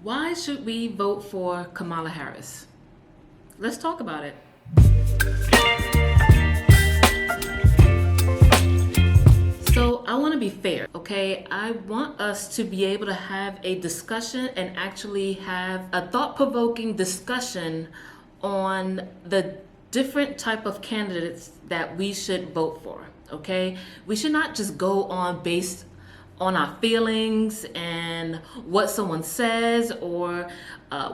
Why should we vote for Kamala Harris? Let's talk about it. So I want to be fair, okay? I want us to be able to have a discussion and actually have a thought-provoking discussion on the different type of candidates that we should vote for, okay? We should not just go on based on our feelings and what someone says or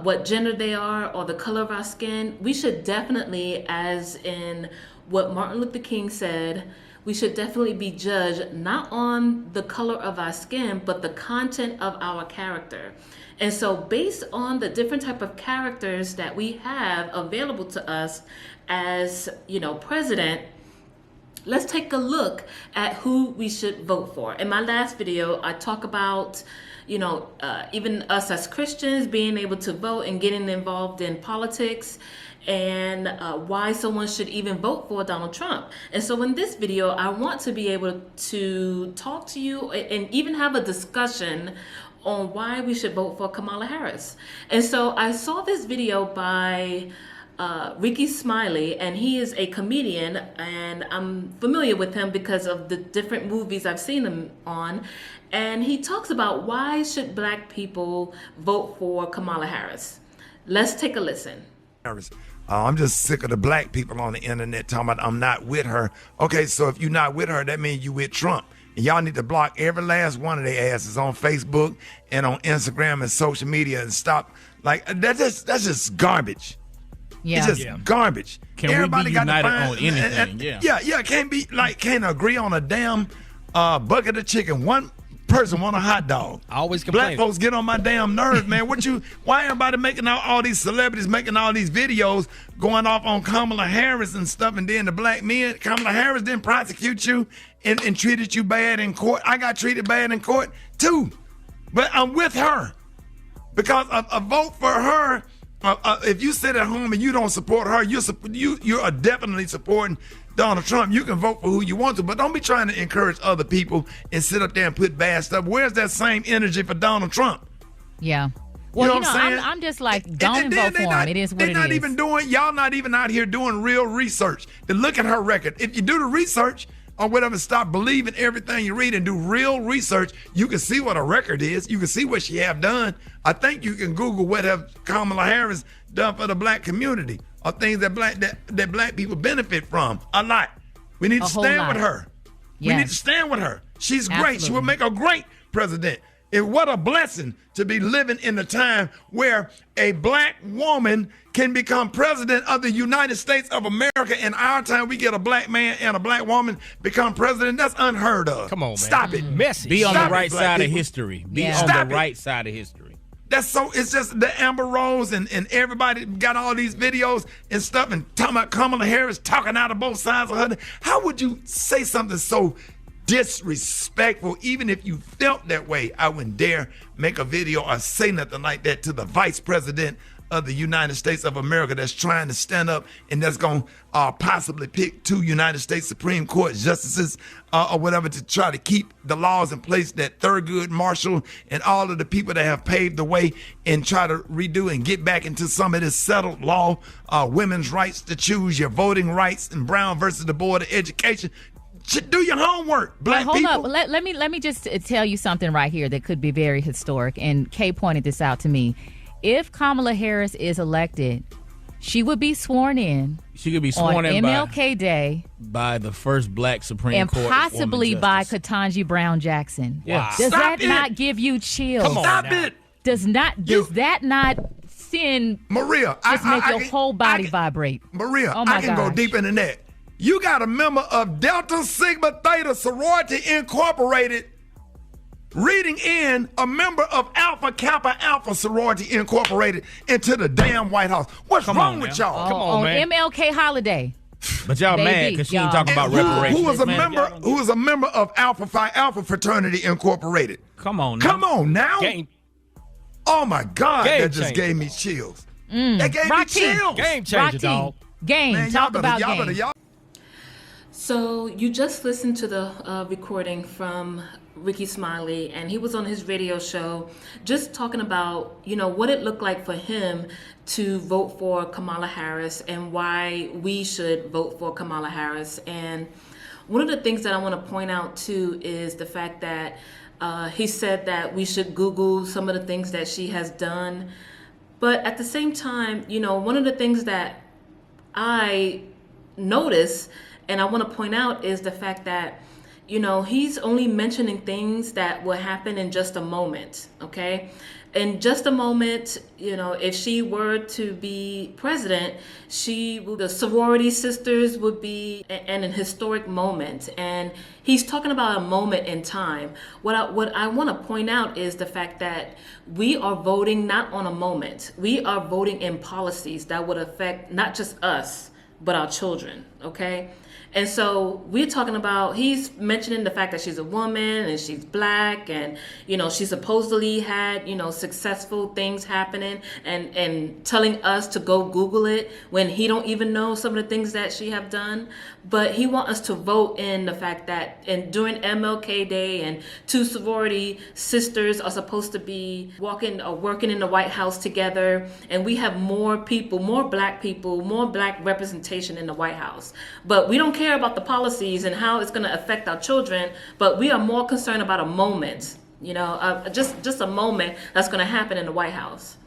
what gender they are or the color of our skin. We should definitely, as in what Martin Luther King said, we should definitely be judged not on the color of our skin, but the content of our character. And so based on the different type of characters that we have available to us as, president, let's take a look at who we should vote for. In my last video, I talk about, even us as Christians being able to vote and getting involved in politics, and why someone should even vote for Donald Trump. And so in this video, I want to be able to talk to you and even have a discussion on why we should vote for Kamala Harris. And so I saw this video by Ricky Smiley, and he is a comedian, and I'm familiar with him because of the different movies I've seen him on. And he talks about why should black people vote for Kamala Harris. Let's take a listen. I'm just sick of the black people on the internet talking about I'm not with her. Okay, so if you're not with her, that means you with Trump. And y'all need to block every last one of their asses on Facebook and on Instagram and social media and stop. Like, that's just garbage. Yeah. It's just garbage. Can Everybody we be got united to find, on anything? Can't agree on a damn bucket of chicken. One person want a hot dog. I always complain. Black folks get on my damn nerves, man. Why everybody making all these celebrities making all these videos going off on Kamala Harris and stuff, and then the black men, Kamala Harris didn't prosecute you and treated you bad in court. I got treated bad in court too, but I'm with her because a vote for her. If you sit at home and you don't support her, you are definitely supporting Donald Trump. You can vote for who you want to, but don't be trying to encourage other people and sit up there and put bad stuff. Where's that same energy for Donald Trump? Yeah. Well, what I'm saying? I'm just like, don't vote for him. It is what it is. Y'all not even out here doing real research to look at her record. If you do the research or whatever, stop believing everything you read and do real research, you can see what a record is. You can see what she have done. I think you can Google what have Kamala Harris done for the black community or things that black people benefit from a lot. We need to stand with her. Yes. We need to stand with her. She's great. Absolutely. She will make a great president. And what a blessing to be living in a time where a black woman can become president of the United States of America. In our time, we get a black man and a black woman become president. That's unheard of. Come on, man. Stop it. Message. Be on the right side of history. Be on the right side of history. It's just the Amber Rose and everybody got all these videos and stuff and talking about Kamala Harris talking out of both sides of her. How would you say something so disrespectful? Even if you felt that way, I wouldn't dare make a video or say nothing like that to the vice president of the United States of America that's trying to stand up and that's going to possibly pick 2 United States Supreme Court justices or whatever to try to keep the laws in place that Thurgood Marshall and all of the people that have paved the way and try to redo and get back into some of this settled law, women's rights to choose, your voting rights, and Brown versus the Board of Education. Do your homework, black people. Hold up. Let me just tell you something right here that could be very historic, and Kay pointed this out to me. If Kamala Harris is elected, she would be sworn in. She could be sworn on in MLK Day by the first black Supreme and Court, possibly by Ketanji Brown Jackson. Yeah. Does Stop that not give you chills? Come on Stop now. it. Does that not send Maria, just make your whole body vibrate? Maria, Oh my I can go gosh. deep into that. You got a member of Delta Sigma Theta Sorority Incorporated reading in a member of Alpha Kappa Alpha Sorority Incorporated into the damn White House. What's wrong with y'all? Come on, on man. MLK holiday. But y'all Baby, mad because she ain't y'all. talking about Who reparations. was a Man, member? y'all don't Who was a member of Alpha Phi Alpha Fraternity Incorporated? Come on now. Come on now. Game Oh my God, Game that just changer. gave me chills. That gave me Rocky. chills. changer, Rocky. dog. Game. Man, Talk about game. So you just listened to the recording from Ricky Smiley, and he was on his radio show just talking about, what it looked like for him to vote for Kamala Harris and why we should vote for Kamala Harris. And one of the things that I want to point out too is the fact that he said that we should Google some of the things that she has done. But at the same time, one of the things that I notice and I want to point out is the fact that, he's only mentioning things that will happen in just a moment, okay? In just a moment, if she were to be president, the sorority sisters would be an historic moment. And he's talking about a moment in time. What I want to point out is the fact that we are voting not on a moment. We are voting in policies that would affect not just us, but our children, okay? And so we're talking about, he's mentioning the fact that she's a woman and she's black and, she supposedly had, successful things happening and telling us to go Google it when he don't even know some of the things that she have done. But he wants us to vote in the fact that during MLK Day and two sorority sisters are supposed to be working in the White House together. And we have more black representation in the White House. But we don't care about the policies and how it's going to affect our children, but we are more concerned about a moment, just a moment that's going to happen in the White House.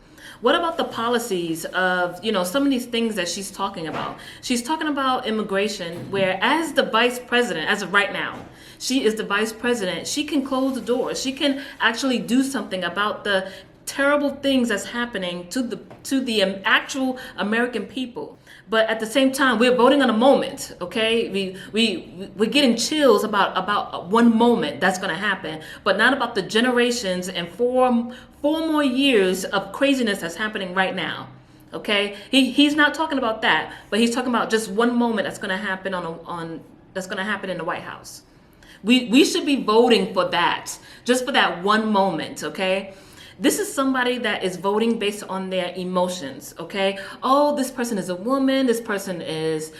What about the policies of, some of these things that she's talking about? She's talking about immigration, where as the vice president, as of right now, she is the vice president. She can close the doors. She can actually do something about the terrible things that's happening to the actual American people. But at the same time, we're voting on a moment, okay? We're getting chills about one moment that's going to happen, but not about the generations and four more years of craziness that's happening right now, okay? He's not talking about that, but he's talking about just one moment that's going to happen that's going to happen in the White House. We should be voting for that, just for that one moment, okay? This is somebody that is voting based on their emotions, okay? Oh, this person is a woman, this person is,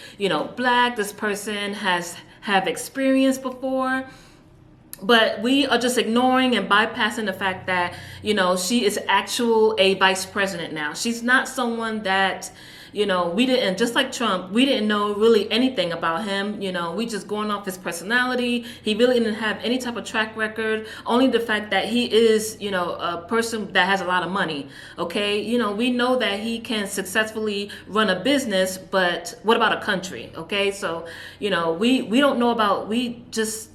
black, this person have experience before. But we are just ignoring and bypassing the fact that, she is a vice president now. She's not someone that, we didn't, just like Trump, we didn't know really anything about him. We just going off his personality. He really didn't have any type of track record, only the fact that he is, a person that has a lot of money. Okay. We know that he can successfully run a business, but what about a country? Okay. So, we don't know about, we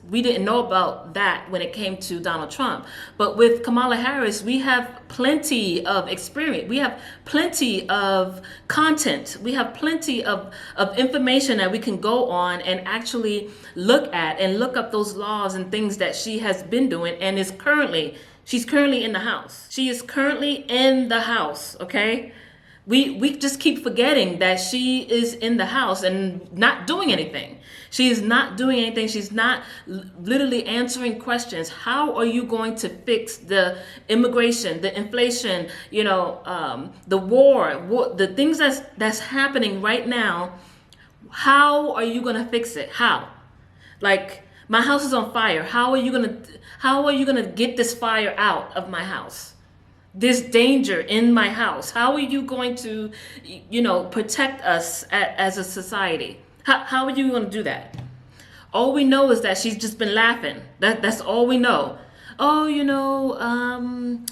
didn't know about that when it came to Donald Trump. But with Kamala Harris, we have plenty of experience. We have plenty of content. We have plenty of information that we can go on and actually look at and look up those laws and things that she has been doing and she's currently in the House. She is currently in the House, okay? We just keep forgetting that she is in the House and not doing anything. She is not doing anything. She's not literally answering questions. How are you going to fix the immigration, the inflation, the war, the things that's happening right now? How are you going to fix it? How? Like, my house is on fire. How are you going to get this fire out of my house? This danger in my house. How are you going to, protect us as a society? How are you going to do that? All we know is that she's just been laughing. That's all we know. Oh, I'm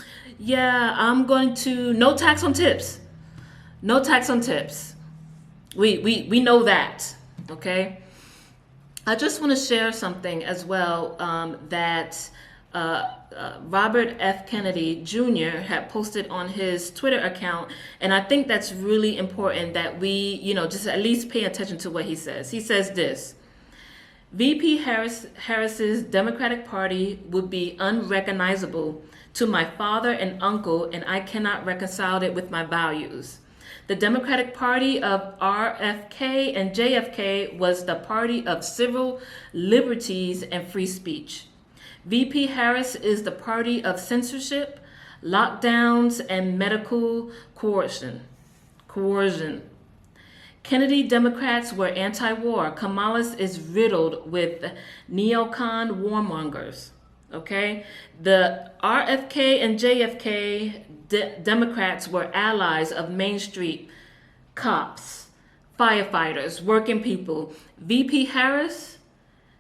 going to, no tax on tips. No tax on tips. We know that, okay? I just want to share something as well that Robert F. Kennedy Jr. had posted on his Twitter account, and I think that's really important that we, just at least pay attention to what he says. He says this: VP Harris's Democratic Party would be unrecognizable to my father and uncle, and I cannot reconcile it with my values. The Democratic Party of RFK and JFK was the party of civil liberties and free speech. VP Harris is the party of censorship, lockdowns, and medical coercion. Kennedy Democrats were anti-war. Kamala is riddled with neocon warmongers. Okay, the RFK and JFK Democrats were allies of Main Street cops, firefighters, working people. VP Harris's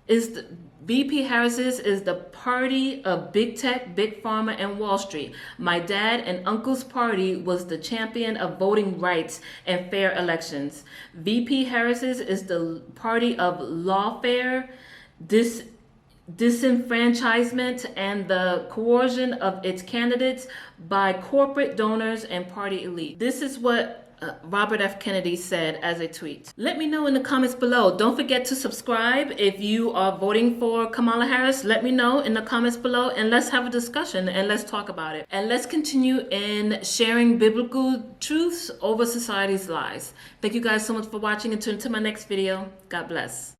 is the party of big tech, big pharma, and Wall Street. My dad and uncle's party was the champion of voting rights and fair elections. VP Harris's is the party of lawfare, disenfranchisement, and the coercion of its candidates by corporate donors and party elite. This is what Robert F. Kennedy said as a tweet. Let me know in the comments below. Don't forget to subscribe if you are voting for Kamala Harris. Let me know in the comments below, and let's have a discussion and let's talk about it. And let's continue in sharing biblical truths over society's lies. Thank you guys so much for watching. Until my next video, God bless.